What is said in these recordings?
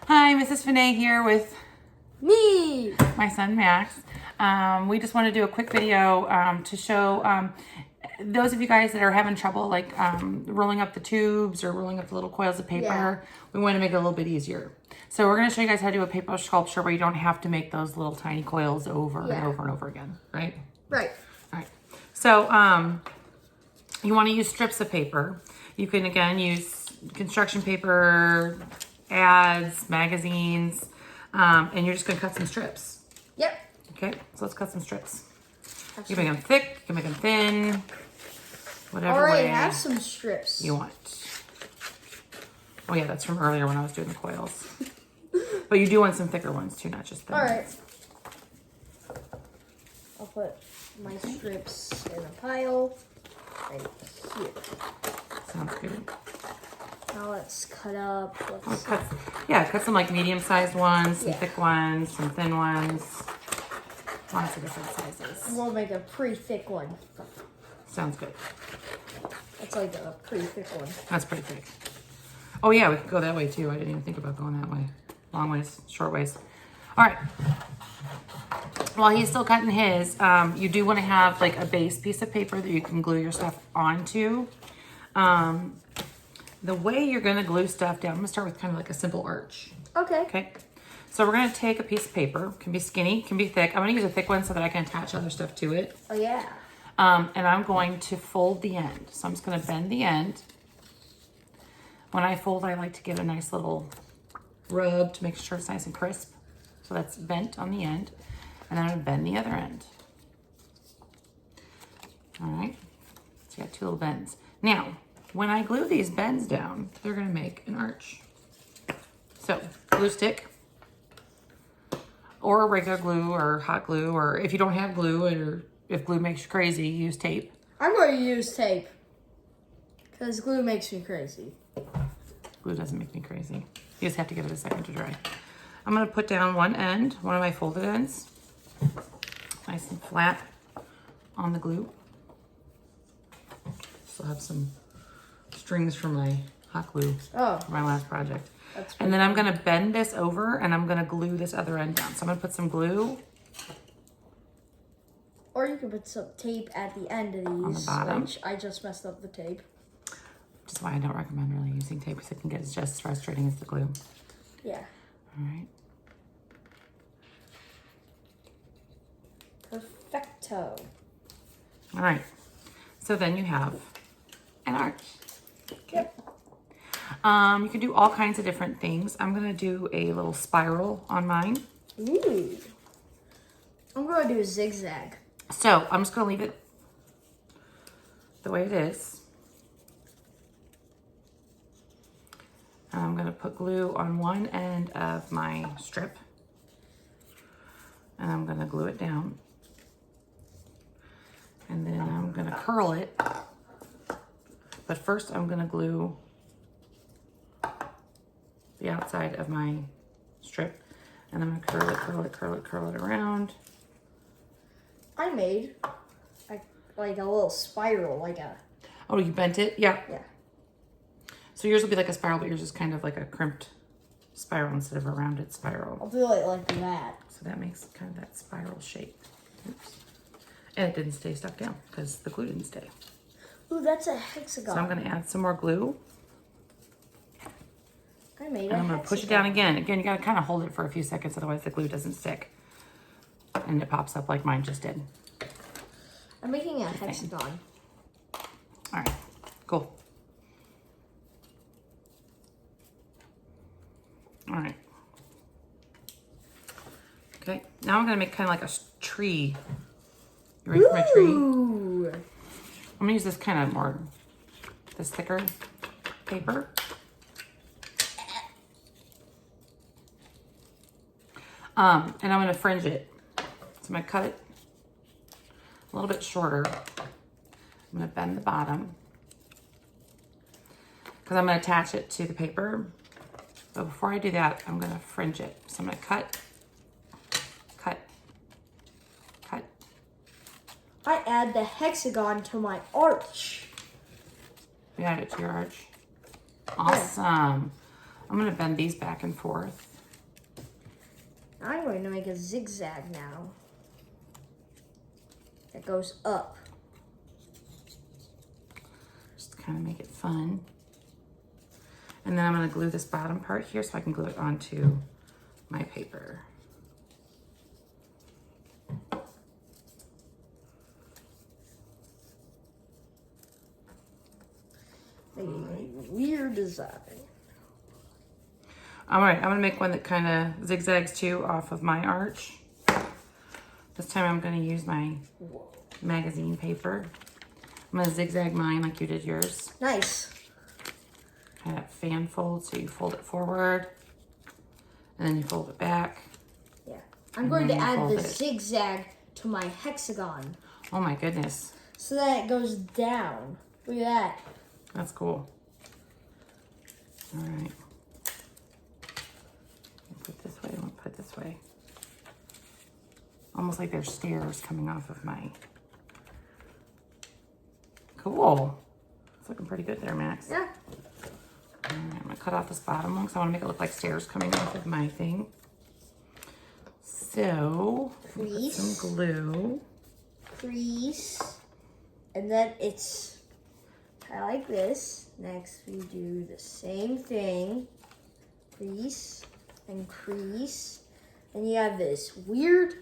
Hi, Mrs. Finet here with me, my son Max. We just want to do a quick video to show those of you guys that are having trouble like rolling up the tubes or rolling up the little coils of paper. Yeah. We want to make it a little bit easier. So we're going to show you guys how to do a paper sculpture where you don't have to make those little tiny coils over and over and over again, right? Right. All right. So you want to use strips of paper. You can, again, use construction paper, ads, magazines, and you're just going to cut some strips. Yep. Okay, so let's cut some strips. You can make them thick, you can make them thin, whatever Already way have some strips. you want. Oh yeah, that's from earlier when I was doing the coils. But you do want some thicker ones too, not just thin Alright. ones. I'll put my strips in a pile right here. Sounds good. Now let's cut up. Cut some like medium-sized ones, some thick ones, some thin ones. Lots of different sizes. We'll make a pretty thick one. Sounds good. That's like a pretty thick one. That's pretty thick. Oh yeah, we could go that way too. I didn't even think about going that way. Long ways, short ways. All right. While he's still cutting his, you do want to have like a base piece of paper that you can glue your stuff onto. The way you're going to glue stuff down, I'm going to start with kind of like a simple arch. Okay. Okay. So we're going to take a piece of paper. Can be skinny, can be thick. I'm going to use a thick one so that I can attach other stuff to it. Oh yeah. And I'm going to fold the end. So I'm just going to bend the end. When I fold, I like to give a nice little rub to make sure it's nice and crisp. So that's bent on the end. And then I'm going to bend the other end. All right. So you got two little bends. Now, when I glue these bends down, they're going to make an arch. So, glue stick, or regular glue, or hot glue, or if you don't have glue, or if glue makes you crazy, use tape. I'm going to use tape. Because glue makes me crazy. Glue doesn't make me crazy. You just have to give it a second to dry. I'm going to put down one end, one of my folded ends, nice and flat on the glue. Still have some strings from my hot glue for my last project. And then I'm going to bend this over and I'm going to glue this other end down. So I'm going to put some glue. Or you can put some tape at the end of these. On the bottom. Which I just messed up the tape. Which is why I don't recommend really using tape because it can get just as frustrating as the glue. Yeah. All right. Perfecto. All right. So then you have an arch. Okay. You can do all kinds of different things. I'm going to do a little spiral on mine. Ooh. I'm going to do a zigzag. So I'm just going to leave it the way it is. And I'm going to put glue on one end of my strip. And I'm going to glue it down. And then I'm going to curl it. But first I'm going to glue the outside of my strip. And I'm going to curl it, curl it, curl it, curl it around. I made like a little spiral, like a... Oh, you bent it? Yeah. Yeah. So yours will be like a spiral, but yours is kind of like a crimped spiral instead of a rounded spiral. I'll do it like that. So that makes kind of that spiral shape. Oops. And it didn't stay stuck down because the glue didn't stay. Ooh, that's a hexagon. So I'm going to add some more glue. I made And I'm going to push it down again. Again, you got to kind of hold it for a few seconds, otherwise the glue doesn't stick. And it pops up like mine just did. I'm making a hexagon. All right, cool. All right. Okay, now I'm going to make kind of like a tree. You ready for my tree? Ooh. I'm going to use this kind of more, this thicker paper. And I'm going to fringe it. So I'm going to cut it a little bit shorter. I'm going to bend the bottom because I'm going to attach it to the paper. But before I do that, I'm going to fringe it. So I'm going to cut, cut, cut. I add the hexagon to my arch. You add it to your arch. Awesome. I'm going to bend these back and forth. I'm going to make a zigzag now. That goes up. Just kind of make it fun. And then I'm going to glue this bottom part here so I can glue it onto my paper. Making a weird design. All right, I'm gonna make one that kind of zigzags too off of my arch. This time I'm gonna use my magazine paper. I'm gonna zigzag mine like you did yours. Nice. Kind of fan fold, so you fold it forward, and then you fold it back. Yeah. I'm going to add the zigzag to my hexagon. Oh my goodness. So that it goes down. Look at that. That's cool. All right. Put it this way, I want to put it this way. Almost like there's stairs coming off of my... Cool. It's looking pretty good there, Max. Yeah. All right, I'm gonna cut off this bottom one because I want to make it look like stairs coming off of my thing. So, put some glue. Crease. And then it's kind of like this. Next, we do the same thing. Crease and crease. And you have this weird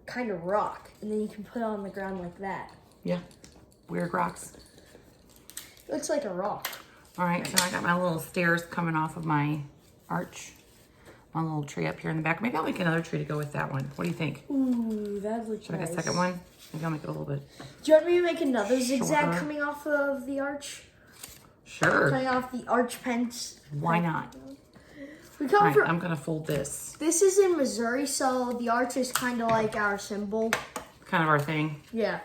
kind of rock. And then you can put it on the ground like that. Yeah, weird rocks. It looks like a rock. All right, so I got my little stairs coming off of my arch. My little tree up here in the back. Maybe I'll make another tree to go with that one. What do you think? Ooh, that looks Should nice. I make a second one? Maybe I'll make it a little bit. Do you want me to make another zigzag Shorter. coming off of the arch? Sure. Coming off the arch pens? Why not? We come All right, from... I'm gonna fold this. This is in Missouri, so the arch is kind of like our symbol. Kind of our thing. Yeah.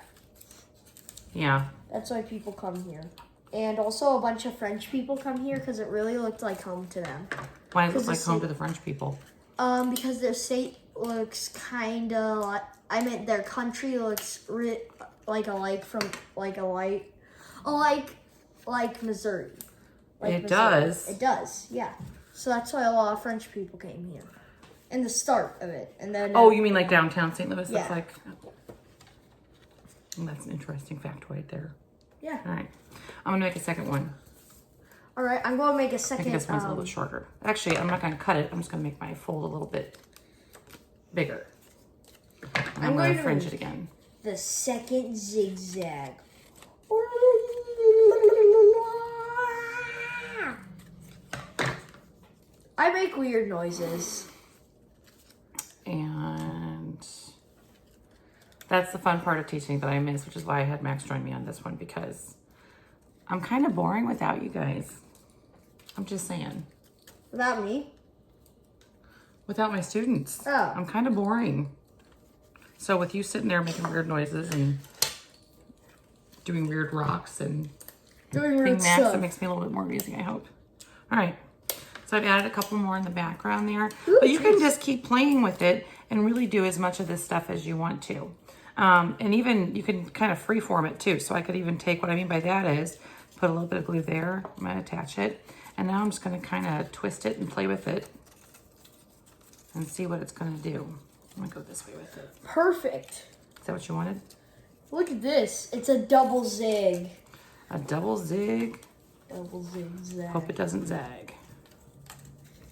Yeah. That's why people come here. And also a bunch of French people come here because it really looked like home to them. Why does it look like home to the French people? Because their state looks kind of like, I meant their country looks like Missouri. Like It Missouri. does. It does, yeah. So that's why a lot of French people came here. In the start of it. And then Oh, you mean like downtown St. Louis? Yeah. That's like... Well, that's an interesting factoid there. Yeah. All right. I'm going to make a second one. All right, I'm going to make a I second. think this one's a little bit shorter. Actually, I'm not going to cut it. I'm just going to make my fold a little bit bigger. And I'm going to fringe it again. The second zigzag. I make weird noises. And that's the fun part of teaching that I miss, which is why I had Max join me on this one, because I'm kind of boring without you guys. I'm just saying. Without me? Without my students. Oh. I'm kind of boring. So with you sitting there making weird noises and doing weird rocks and Doing being weird Max, stuff. it makes me a little bit more amusing, I hope. All right. So I've added a couple more in the background there. Ooh, but you can nice. just keep playing with it and really do as much of this stuff as you want to. And even you can kind of freeform it too. So I could even take, what I mean by that is put a little bit of glue there. I'm going to attach it. And now I'm just going to kind of twist it and play with it and see what it's going to do. I'm going to go this way with it. Perfect. Is that what you wanted? Look at this. It's a double zig. A double zig. Double zigzag. Hope it doesn't zag.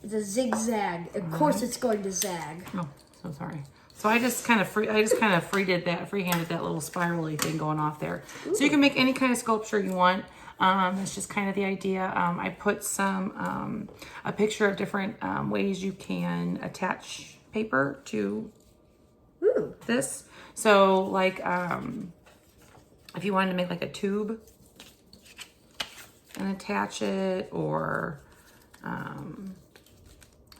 It's a zigzag. Of course it's going to zag. Oh, so sorry. So I just kind of freehanded that little spirally thing going off there. Ooh. So you can make any kind of sculpture you want. That's just kind of the idea. I put a picture of different ways you can attach paper to this. So like, if you wanted to make like a tube and attach it, or,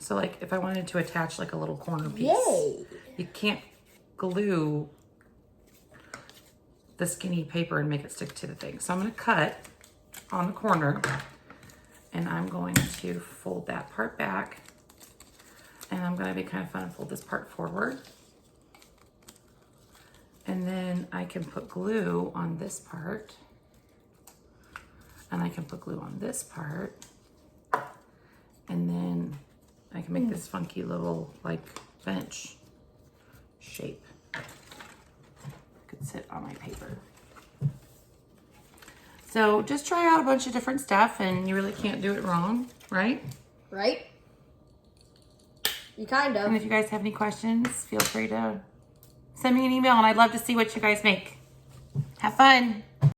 so like if I wanted to attach like a little corner piece, Yay. You can't glue the skinny paper and make it stick to the thing. So I'm going to cut on the corner, and I'm going to fold that part back, and I'm going to be kind of fun and fold this part forward. And then I can put glue on this part, and I can put glue on this part, and then I can make this funky little like bench shape. Could sit on my paper. So just try out a bunch of different stuff and you really can't do it wrong, right? Right? You kind of. And if you guys have any questions, feel free to send me an email and I'd love to see what you guys make. Have fun.